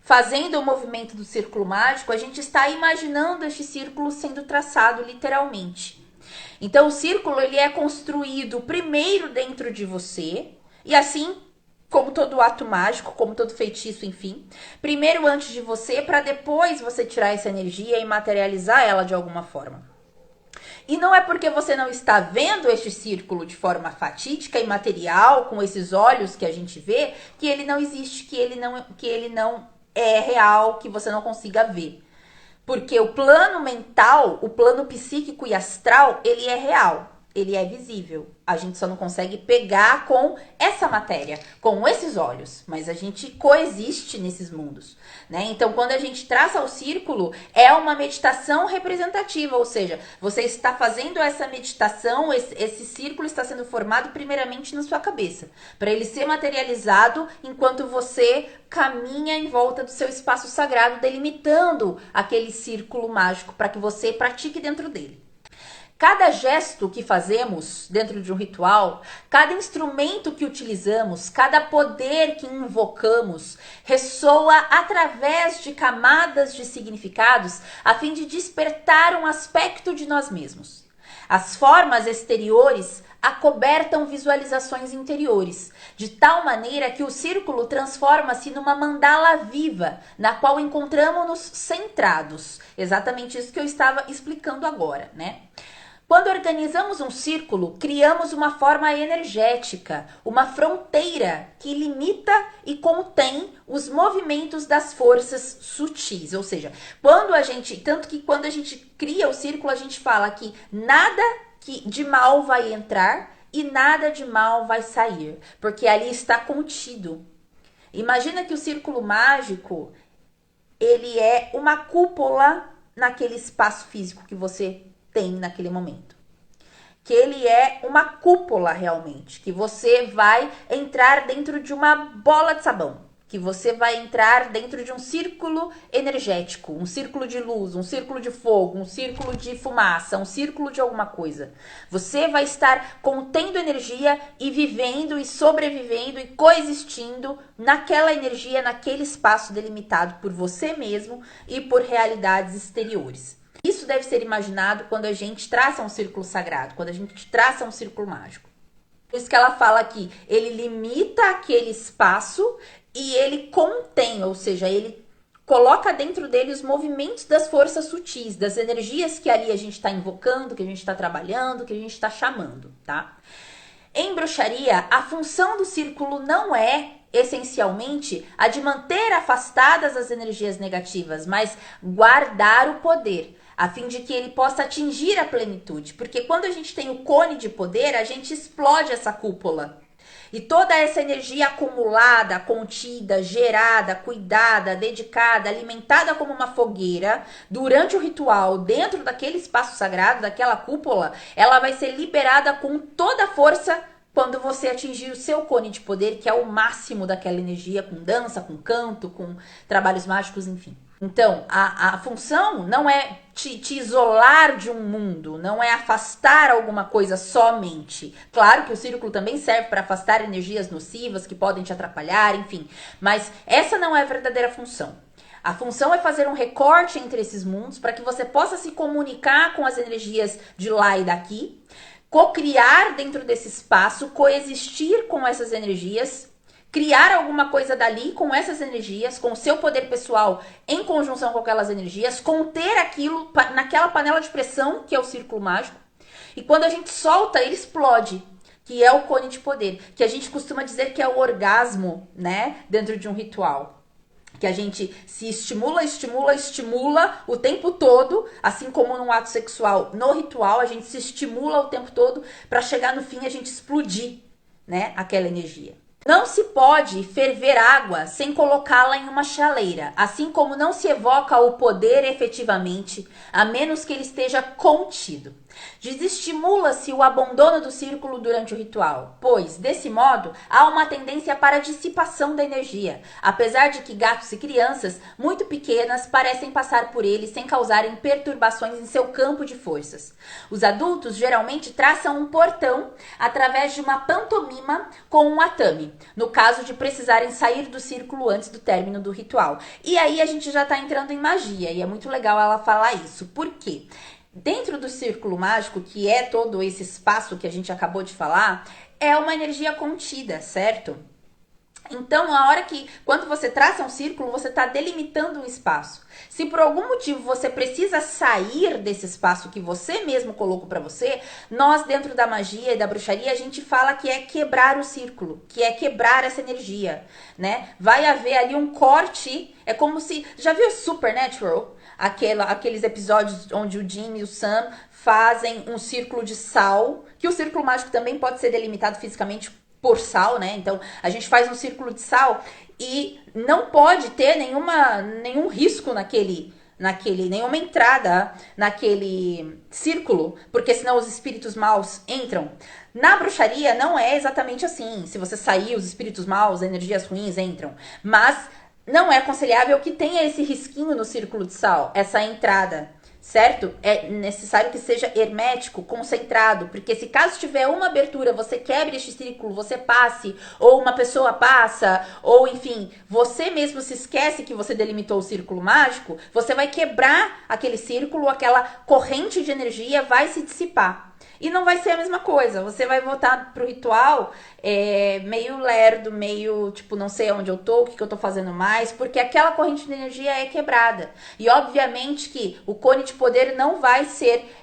fazendo o movimento do círculo mágico, a gente está imaginando este círculo sendo traçado literalmente, Então o círculo ele é construído primeiro dentro de você e assim como todo ato mágico, como todo feitiço, enfim, primeiro antes de você para depois você tirar essa energia e materializar ela de alguma forma. E não é porque você não está vendo este círculo de forma fatídica e material, com esses olhos que a gente vê, que ele não existe, que ele não é real, que você não consiga ver. Porque o plano mental, o plano psíquico e astral, ele é real, ele é visível. A gente só não consegue pegar com essa matéria, com esses olhos, mas a gente coexiste nesses mundos, né? Então, quando a gente traça o círculo, é uma meditação representativa, ou seja, você está fazendo essa meditação, esse círculo está sendo formado primeiramente na sua cabeça, para ele ser materializado enquanto você caminha em volta do seu espaço sagrado, delimitando aquele círculo mágico para que você pratique dentro dele. Cada gesto que fazemos dentro de um ritual, cada instrumento que utilizamos, cada poder que invocamos, ressoa através de camadas de significados a fim de despertar um aspecto de nós mesmos. As formas exteriores acobertam visualizações interiores, de tal maneira que o círculo transforma-se numa mandala viva, na qual encontramos-nos centrados. Exatamente isso que eu estava explicando agora, né? Quando organizamos um círculo, criamos uma forma energética, uma fronteira que limita e contém os movimentos das forças sutis. Ou seja, tanto que quando a gente cria o círculo, a gente fala que nada de mal vai entrar e nada de mal vai sair, porque ali está contido. Imagina que o círculo mágico, ele é uma cúpula naquele espaço físico que você tem naquele momento. Que ele é uma cúpula realmente, que você vai entrar dentro de uma bola de sabão, que você vai entrar dentro de um círculo energético, um círculo de luz, um círculo de fogo, um círculo de fumaça, um círculo de alguma coisa. Você vai estar contendo energia e vivendo e sobrevivendo e coexistindo naquela energia, naquele espaço delimitado por você mesmo e por realidades exteriores. Isso deve ser imaginado quando a gente traça um círculo sagrado, quando a gente traça um círculo mágico. Por isso que ela fala que ele limita aquele espaço e ele contém, ou seja, ele coloca dentro dele os movimentos das forças sutis, das energias que ali a gente está invocando, que a gente está trabalhando, que a gente está chamando, tá? Em bruxaria, a função do círculo não é essencialmente a de manter afastadas as energias negativas, mas guardar o poder, a fim de que ele possa atingir a plenitude. Porque quando a gente tem o cone de poder, a gente explode essa cúpula. E toda essa energia acumulada, contida, gerada, cuidada, dedicada, alimentada como uma fogueira, durante o ritual, dentro daquele espaço sagrado, daquela cúpula, ela vai ser liberada com toda a força quando você atingir o seu cone de poder, que é o máximo daquela energia, com dança, com canto, com trabalhos mágicos, enfim. Então, a função não é te isolar de um mundo, não é afastar alguma coisa somente. Claro que o círculo também serve para afastar energias nocivas que podem te atrapalhar, enfim. Mas essa não é a verdadeira função. A função é fazer um recorte entre esses mundos para que você possa se comunicar com as energias de lá e daqui, co-criar dentro desse espaço, coexistir com essas energias, criar alguma coisa dali com essas energias, com o seu poder pessoal em conjunção com aquelas energias, conter aquilo naquela panela de pressão que é o círculo mágico. E quando a gente solta, ele explode, que é o cone de poder, que a gente costuma dizer que é o orgasmo, né, dentro de um ritual. Que a gente se estimula o tempo todo, assim como num ato sexual, no ritual, a gente se estimula o tempo todo para chegar no fim a gente explodir, né, aquela energia. Não se pode ferver água sem colocá-la em uma chaleira, assim como não se evoca o poder efetivamente, a menos que ele esteja contido. Desestimula-se o abandono do círculo durante o ritual, pois, desse modo, há uma tendência para a dissipação da energia, apesar de que gatos e crianças, muito pequenas, parecem passar por ele sem causarem perturbações em seu campo de forças. Os adultos geralmente traçam um portão através de uma pantomima com um atame, no caso de precisarem sair do círculo antes do término do ritual. E aí a gente já está entrando em magia, e é muito legal ela falar isso. Por quê? Dentro do círculo mágico, que é todo esse espaço que a gente acabou de falar, é uma energia contida, certo? Então, a hora que, quando você traça um círculo, você está delimitando um espaço. Se por algum motivo você precisa sair desse espaço que você mesmo colocou para você, nós dentro da magia e da bruxaria, a gente fala que é quebrar o círculo, que é quebrar essa energia, né? Vai haver ali um corte, é como se... Já viu Supernatural? Aqueles episódios onde o Jim e o Sam fazem um círculo de sal, que o círculo mágico também pode ser delimitado fisicamente por sal, né? Então a gente faz um círculo de sal e não pode ter nenhum risco nenhuma entrada naquele círculo, porque senão os espíritos maus entram. Na bruxaria não é exatamente assim. Se você sair, os espíritos maus, energias ruins entram. Mas não é aconselhável que tenha esse risquinho no círculo de sal, essa entrada. Certo? É necessário que seja hermético, concentrado, porque se caso tiver uma abertura, você quebre este círculo, você passe, ou uma pessoa passa, ou enfim, você mesmo se esquece que você delimitou o círculo mágico, você vai quebrar aquele círculo, aquela corrente de energia vai se dissipar. E não vai ser a mesma coisa. Você vai voltar pro ritual meio lerdo, meio tipo, não sei onde eu tô, o que eu tô fazendo mais, porque aquela corrente de energia é quebrada. E obviamente que o cone de poder não vai ser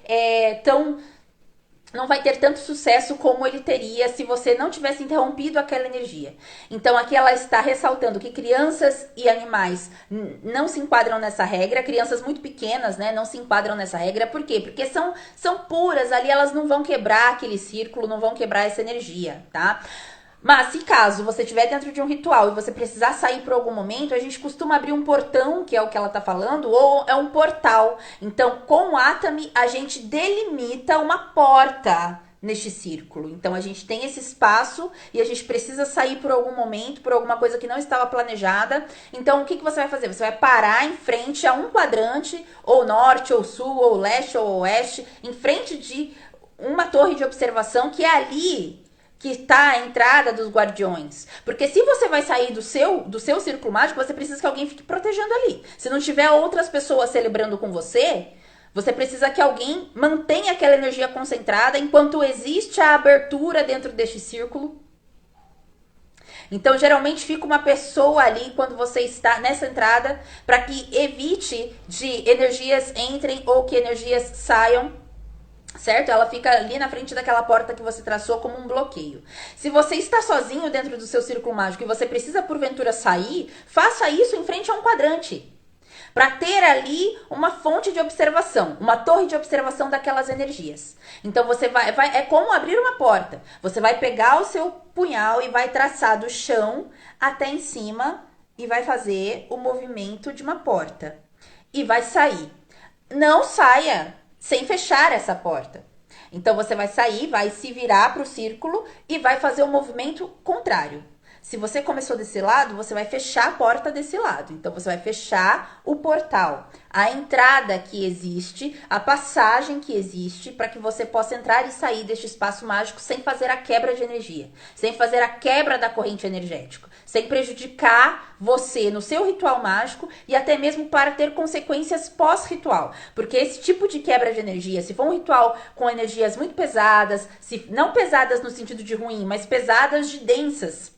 não vai ter tanto sucesso como ele teria se você não tivesse interrompido aquela energia. Então aqui ela está ressaltando que crianças e animais não se enquadram nessa regra, crianças muito pequenas, né, não se enquadram nessa regra. Por quê? Porque são puras ali, elas não vão quebrar aquele círculo, não vão quebrar essa energia, tá? Mas se caso você estiver dentro de um ritual e você precisar sair por algum momento, a gente costuma abrir um portão, que é o que ela tá falando, ou é um portal. Então, com o Atami, a gente delimita uma porta neste círculo. Então, a gente tem esse espaço e a gente precisa sair por algum momento, por alguma coisa que não estava planejada. Então, o que você vai fazer? Você vai parar em frente a um quadrante, ou norte, ou sul, ou leste, ou oeste, em frente de uma torre de observação que é ali que está a entrada dos guardiões. Porque se você vai sair do seu círculo mágico, você precisa que alguém fique protegendo ali. Se não tiver outras pessoas celebrando com você, você precisa que alguém mantenha aquela energia concentrada enquanto existe a abertura dentro deste círculo. Então, geralmente fica uma pessoa ali quando você está nessa entrada para que evite de energias entrem ou que energias saiam, certo? Ela fica ali na frente daquela porta que você traçou como um bloqueio. Se você está sozinho dentro do seu círculo mágico e você precisa porventura sair, faça isso em frente a um quadrante. Para ter ali uma fonte de observação, uma torre de observação daquelas energias. Então você vai é como abrir uma porta. Você vai pegar o seu punhal e vai traçar do chão até em cima e vai fazer o movimento de uma porta. E vai sair. Não saia sem fechar essa porta. Então você vai sair, vai se virar para o círculo e vai fazer o movimento contrário. Se você começou desse lado, você vai fechar a porta desse lado. Então você vai fechar o portal, a entrada que existe, a passagem que existe para que você possa entrar e sair deste espaço mágico sem fazer a quebra de energia, sem fazer a quebra da corrente energética, sem prejudicar você no seu ritual mágico e até mesmo para ter consequências pós-ritual. Porque esse tipo de quebra de energia, se for um ritual com energias muito pesadas, não pesadas no sentido de ruim, mas pesadas de densas,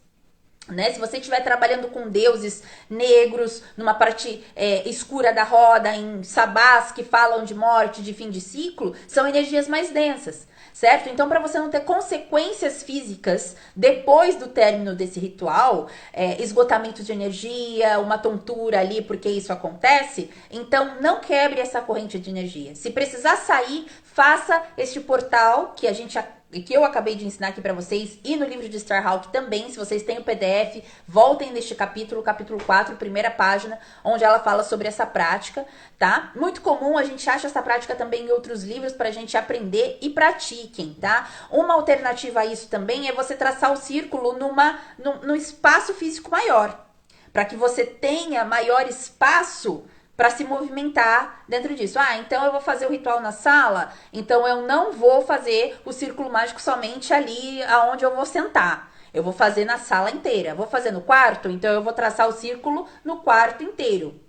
né? Se você estiver trabalhando com deuses negros, numa parte escura da roda, em sabás que falam de morte, de fim de ciclo, são energias mais densas, certo? Então, para você não ter consequências físicas depois do término desse ritual, esgotamento de energia, uma tontura ali, porque isso acontece, então não quebre essa corrente de energia. Se precisar sair, faça este portal que eu acabei de ensinar aqui pra vocês, e no livro de Starhawk também. Se vocês têm o PDF, voltem neste capítulo 4, primeira página, onde ela fala sobre essa prática, tá? Muito comum, a gente acha essa prática também em outros livros pra gente aprender e pratiquem, tá? Uma alternativa a isso também é você traçar o círculo num espaço físico maior, para que você tenha maior espaço para se movimentar dentro disso. Então eu vou fazer o ritual na sala, então eu não vou fazer o círculo mágico somente ali aonde eu vou sentar. Eu vou fazer na sala inteira. Vou fazer no quarto, então eu vou traçar o círculo no quarto inteiro.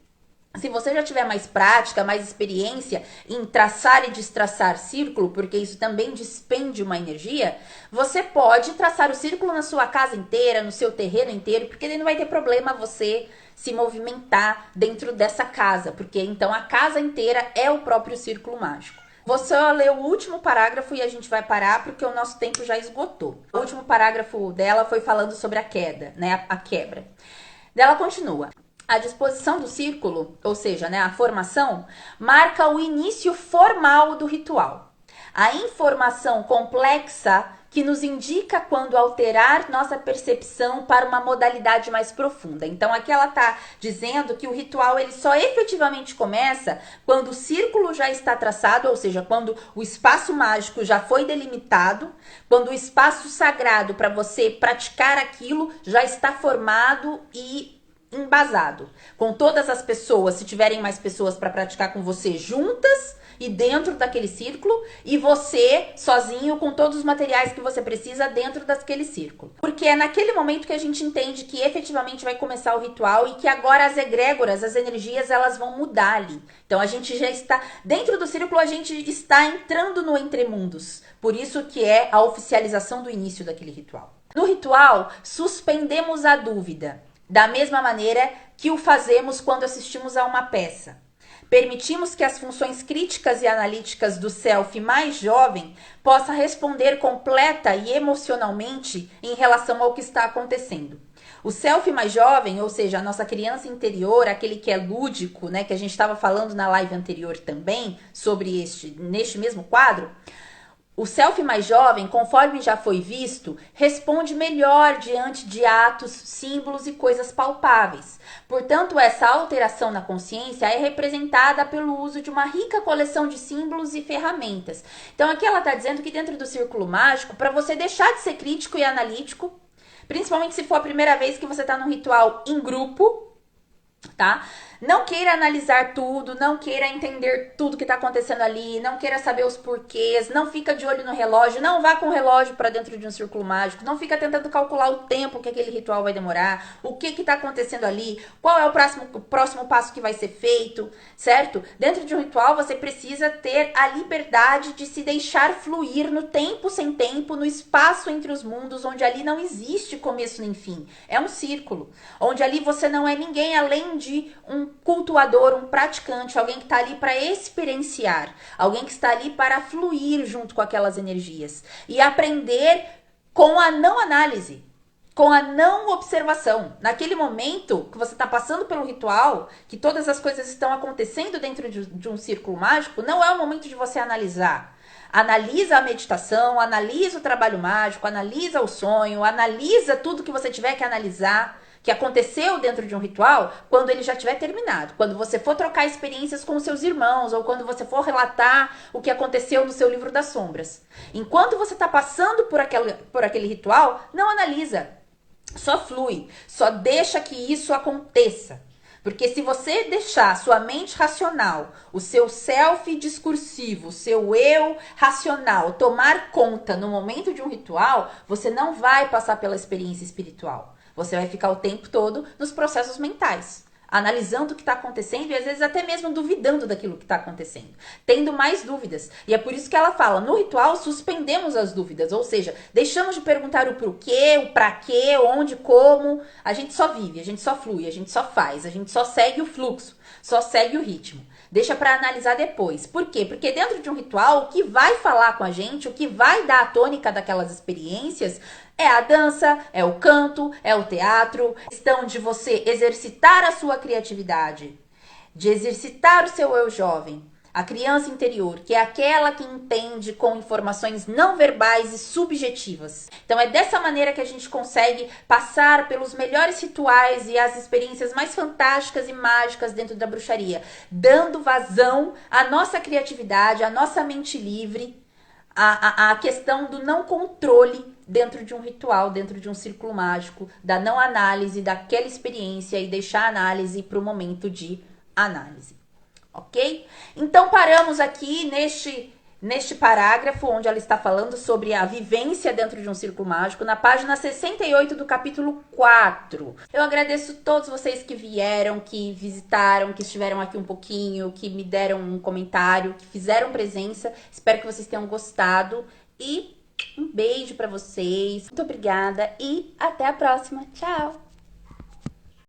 Se você já tiver mais prática, mais experiência em traçar e destraçar círculo, porque isso também despende uma energia, você pode traçar o círculo na sua casa inteira, no seu terreno inteiro, porque ele não vai ter problema você se movimentar dentro dessa casa, porque então a casa inteira é o próprio círculo mágico. Vou só ler o último parágrafo e a gente vai parar porque o nosso tempo já esgotou. O último parágrafo dela foi falando sobre a queda, né? A quebra. Ela continua. A disposição do círculo, ou seja, né, a formação, marca o início formal do ritual. A informação complexa que nos indica quando alterar nossa percepção para uma modalidade mais profunda. Então aqui ela está dizendo que o ritual ele só efetivamente começa quando o círculo já está traçado, ou seja, quando o espaço mágico já foi delimitado, quando o espaço sagrado para você praticar aquilo já está formado e embasado, com todas as pessoas, se tiverem mais pessoas para praticar com você juntas e dentro daquele círculo, e você sozinho com todos os materiais que você precisa dentro daquele círculo. Porque é naquele momento que a gente entende que efetivamente vai começar o ritual e que agora as egrégoras, as energias, elas vão mudar ali. Então a gente já está dentro do círculo, a gente está entrando no entremundos. Por isso que é a oficialização do início daquele ritual. No ritual, suspendemos a dúvida. Da mesma maneira que o fazemos quando assistimos a uma peça. Permitimos que as funções críticas e analíticas do self mais jovem possa responder completa e emocionalmente em relação ao que está acontecendo. O self mais jovem, ou seja, a nossa criança interior, aquele que é lúdico, né, que a gente estava falando na live anterior também, sobre neste mesmo quadro, o self mais jovem, conforme já foi visto, responde melhor diante de atos, símbolos e coisas palpáveis. Portanto, essa alteração na consciência é representada pelo uso de uma rica coleção de símbolos e ferramentas. Então, aqui ela está dizendo que dentro do círculo mágico, para você deixar de ser crítico e analítico, principalmente se for a primeira vez que você está num ritual em grupo, tá? Não queira analisar tudo, não queira entender tudo que está acontecendo ali, não queira saber os porquês, não fica de olho no relógio, não vá com o relógio para dentro de um círculo mágico, não fica tentando calcular o tempo que aquele ritual vai demorar, o que está acontecendo ali, qual é o próximo passo que vai ser feito, certo? Dentro de um ritual você precisa ter a liberdade de se deixar fluir no tempo sem tempo, no espaço entre os mundos, onde ali não existe começo nem fim, é um círculo, onde ali você não é ninguém além de um cultuador, um praticante, alguém que está ali para experienciar, alguém que está ali para fluir junto com aquelas energias e aprender com a não análise, com a não observação. Naquele momento que você está passando pelo ritual, que todas as coisas estão acontecendo dentro de um círculo mágico, não é o momento de você analisar. Analisa a meditação, analisa o trabalho mágico, analisa o sonho, analisa tudo que você tiver que analisar, que aconteceu dentro de um ritual, quando ele já tiver terminado. Quando você for trocar experiências com os seus irmãos, ou quando você for relatar o que aconteceu no seu livro das sombras. Enquanto você está passando por aquele ritual, não analisa. Só flui. Só deixa que isso aconteça. Porque se você deixar sua mente racional, o seu self discursivo, o seu eu racional tomar conta no momento de um ritual, você não vai passar pela experiência espiritual. Você vai ficar o tempo todo nos processos mentais, analisando o que está acontecendo e às vezes até mesmo duvidando daquilo que está acontecendo, tendo mais dúvidas. E é por isso que ela fala, no ritual suspendemos as dúvidas, ou seja, deixamos de perguntar o porquê, o pra quê, onde, como. A gente só vive, a gente só flui, a gente só faz, a gente só segue o fluxo, só segue o ritmo. Deixa para analisar depois. Por quê? Porque dentro de um ritual, o que vai falar com a gente, o que vai dar a tônica daquelas experiências é a dança, é o canto, é o teatro. A questão de você exercitar a sua criatividade, de exercitar o seu eu jovem, a criança interior, que é aquela que entende com informações não verbais e subjetivas. Então é dessa maneira que a gente consegue passar pelos melhores rituais e as experiências mais fantásticas e mágicas dentro da bruxaria, dando vazão à nossa criatividade, à nossa mente livre, a questão do não controle dentro de um ritual, dentro de um círculo mágico, da não análise daquela experiência e deixar a análise para o momento de análise. Ok? Então paramos aqui neste parágrafo onde ela está falando sobre a vivência dentro de um círculo mágico, na página 68 do capítulo 4. Eu agradeço todos vocês que vieram, que visitaram, que estiveram aqui um pouquinho, que me deram um comentário, que fizeram presença. Espero que vocês tenham gostado e um beijo para vocês. Muito obrigada e até a próxima. Tchau!